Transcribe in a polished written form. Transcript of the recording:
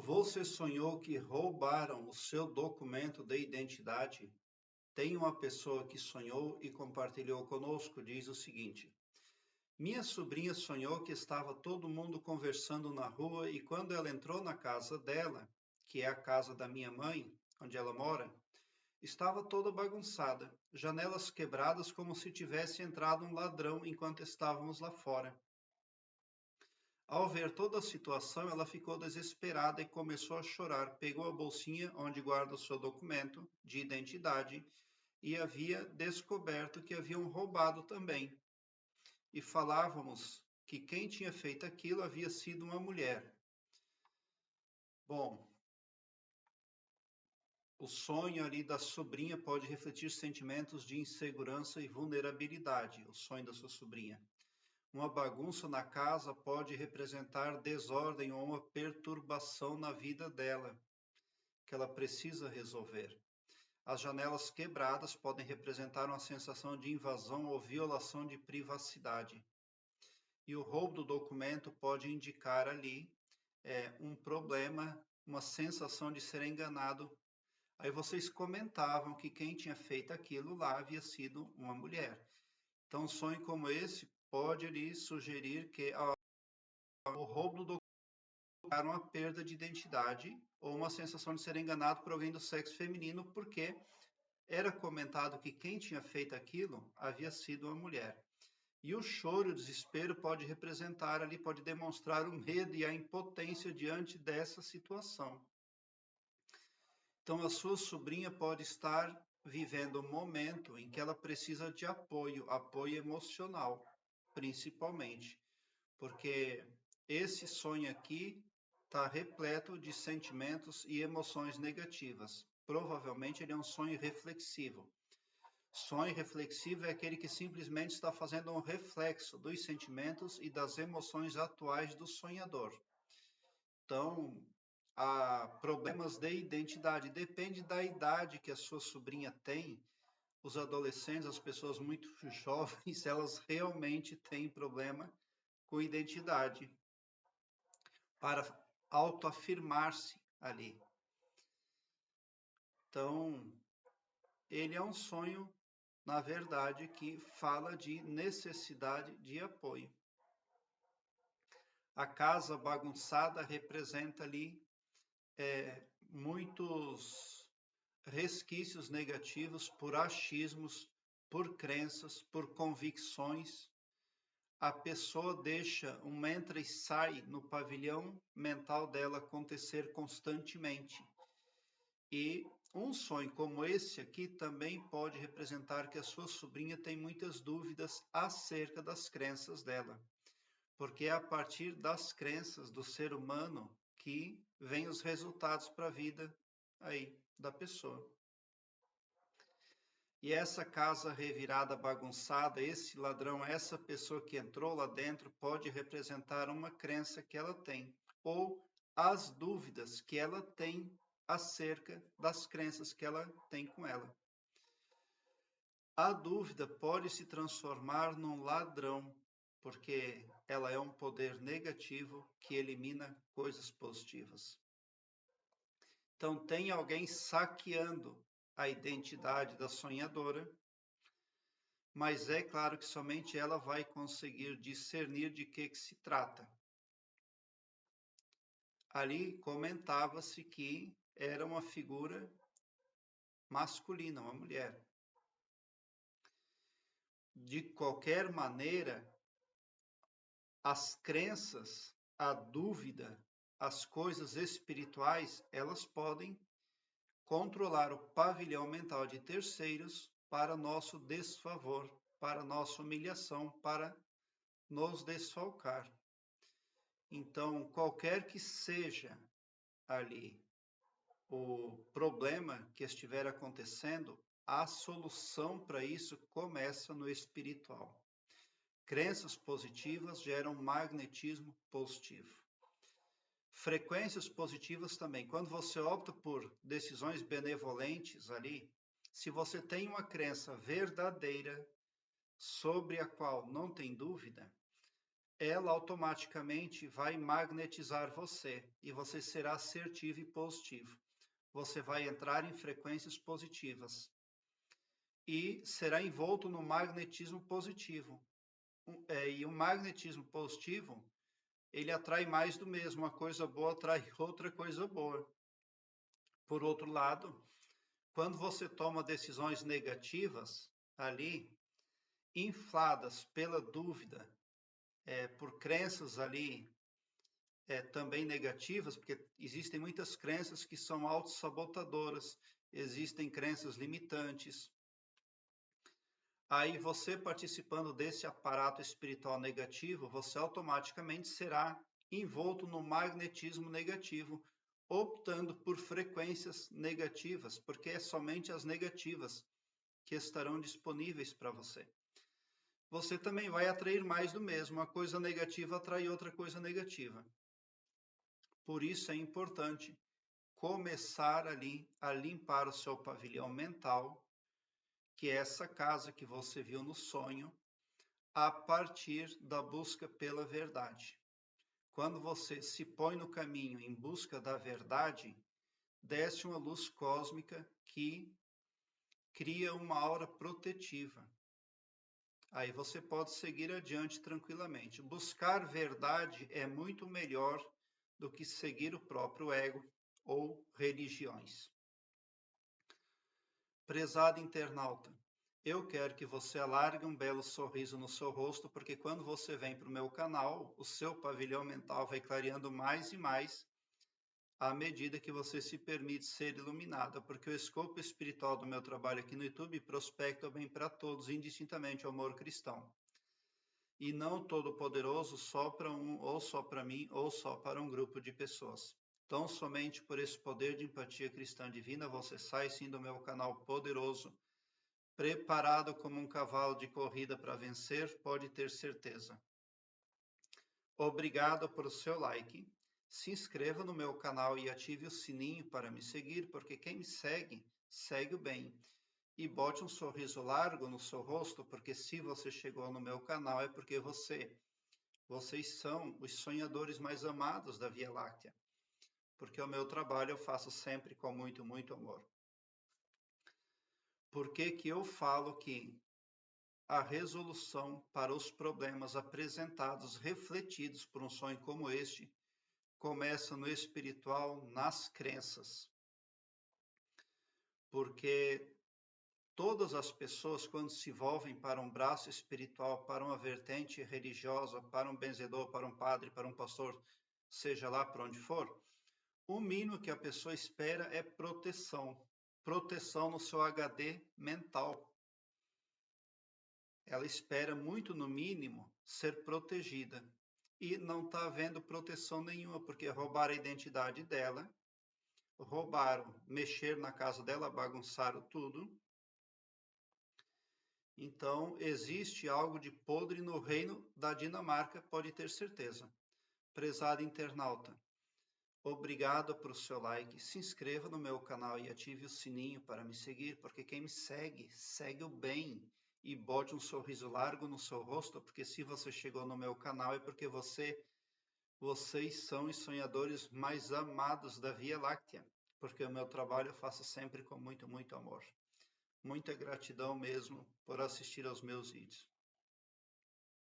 Você sonhou que roubaram o seu documento de identidade? Tem uma pessoa que sonhou e compartilhou conosco, diz o seguinte: minha sobrinha sonhou que estava todo mundo conversando na rua e quando ela entrou na casa dela, que é a casa da minha mãe, onde ela mora, estava toda bagunçada, janelas quebradas como se tivesse entrado um ladrão enquanto estávamos lá fora. Ao ver toda a situação, ela ficou desesperada e começou a chorar. Pegou a bolsinha onde guarda o seu documento de identidade e havia descoberto que haviam roubado também. E falávamos que quem tinha feito aquilo havia sido uma mulher. Bom, o sonho ali da sobrinha pode refletir sentimentos de insegurança e vulnerabilidade, o sonho da sua sobrinha. Uma bagunça na casa pode representar desordem ou uma perturbação na vida dela, que ela precisa resolver. As janelas quebradas podem representar uma sensação de invasão ou violação de privacidade. E o roubo do documento pode indicar ali um problema, uma sensação de ser enganado. Aí vocês comentavam que quem tinha feito aquilo lá havia sido uma mulher. Então, um sonho como esse pode lhe sugerir que o roubo do documento era uma perda de identidade ou uma sensação de ser enganado por alguém do sexo feminino, porque era comentado que quem tinha feito aquilo havia sido uma mulher. E o choro e o desespero pode representar ali, pode demonstrar o medo e a impotência diante dessa situação. Então, a sua sobrinha pode estar vivendo um momento em que ela precisa de apoio, apoio emocional, principalmente, porque esse sonho aqui está repleto de sentimentos e emoções negativas. Provavelmente ele é um sonho reflexivo. Sonho reflexivo é aquele que simplesmente está fazendo um reflexo dos sentimentos e das emoções atuais do sonhador. Então, há problemas de identidade. Depende da idade que a sua sobrinha tem. Os adolescentes, as pessoas muito jovens, elas realmente têm problema com identidade para autoafirmar-se ali. Então, ele é um sonho, na verdade, que fala de necessidade de apoio. A casa bagunçada representa ali muitos resquícios negativos por achismos, por crenças, por convicções. A pessoa deixa um entra e sai no pavilhão mental dela acontecer constantemente. E um sonho como esse aqui também pode representar que a sua sobrinha tem muitas dúvidas acerca das crenças dela, porque é a partir das crenças do ser humano que vem os resultados para a vida aí da pessoa. E essa casa revirada, bagunçada, esse ladrão, essa pessoa que entrou lá dentro pode representar uma crença que ela tem ou as dúvidas que ela tem acerca das crenças que ela tem com ela. A dúvida pode se transformar num ladrão, porque ela é um poder negativo que elimina coisas positivas. Então, tem alguém saqueando a identidade da sonhadora, mas é claro que somente ela vai conseguir discernir de que se trata. Ali comentava-se que era uma figura masculina, uma mulher. De qualquer maneira, as crenças, a dúvida, as coisas espirituais, elas podem controlar o pavilhão mental de terceiros para nosso desfavor, para nossa humilhação, para nos desfalcar. Então, qualquer que seja ali o problema que estiver acontecendo, a solução para isso começa no espiritual. Crenças positivas geram magnetismo positivo. Frequências positivas também. Quando você opta por decisões benevolentes ali, se você tem uma crença verdadeira sobre a qual não tem dúvida, ela automaticamente vai magnetizar você e você será assertivo e positivo. Você vai entrar em frequências positivas e será envolto no magnetismo positivo. E o magnetismo positivo, ele atrai mais do mesmo, uma coisa boa atrai outra coisa boa. Por outro lado, quando você toma decisões negativas ali, infladas pela dúvida, por crenças ali também negativas, porque existem muitas crenças que são autossabotadoras, existem crenças limitantes. Aí você participando desse aparato espiritual negativo, você automaticamente será envolto no magnetismo negativo, optando por frequências negativas, porque é somente as negativas que estarão disponíveis para você. Você também vai atrair mais do mesmo, uma coisa negativa atrai outra coisa negativa. Por isso é importante começar ali a limpar o seu pavilhão mental, que é essa casa que você viu no sonho, a partir da busca pela verdade. Quando você se põe no caminho em busca da verdade, desce uma luz cósmica que cria uma aura protetiva. Aí você pode seguir adiante tranquilamente. Buscar verdade é muito melhor do que seguir o próprio ego ou religiões. Prezado internauta, eu quero que você alargue um belo sorriso no seu rosto, porque quando você vem para o meu canal, o seu pavilhão mental vai clareando mais e mais à medida que você se permite ser iluminada, porque o escopo espiritual do meu trabalho aqui no YouTube prospecta o bem para todos, indistintamente o amor cristão. E não todo-poderoso só para um, ou só para mim, ou só para um grupo de pessoas. Então, somente por esse poder de empatia cristã divina, você sai sim do meu canal poderoso, preparado como um cavalo de corrida para vencer, pode ter certeza. Obrigado por seu like. Se inscreva no meu canal e ative o sininho para me seguir, porque quem me segue, segue o bem. E bote um sorriso largo no seu rosto, porque se você chegou no meu canal é porque vocês são os sonhadores mais amados da Via Láctea. Porque o meu trabalho eu faço sempre com muito, muito amor. Por que que eu falo que a resolução para os problemas apresentados, refletidos por um sonho como este, começa no espiritual, nas crenças? Porque todas as pessoas, quando se envolvem para um braço espiritual, para uma vertente religiosa, para um benzedor, para um padre, para um pastor, seja lá para onde for, o mínimo que a pessoa espera é proteção. Proteção no seu HD mental. Ela espera muito, no mínimo, ser protegida. E não está havendo proteção nenhuma, porque roubaram a identidade dela, roubaram, mexeram na casa dela, bagunçaram tudo. Então, existe algo de podre no reino da Dinamarca, pode ter certeza. Prezado internauta, obrigado por seu like, se inscreva no meu canal e ative o sininho para me seguir, porque quem me segue, segue o bem. E bote um sorriso largo no seu rosto, porque se você chegou no meu canal é porque vocês são os sonhadores mais amados da Via Láctea, porque o meu trabalho eu faço sempre com muito, muito amor. Muita gratidão mesmo por assistir aos meus vídeos.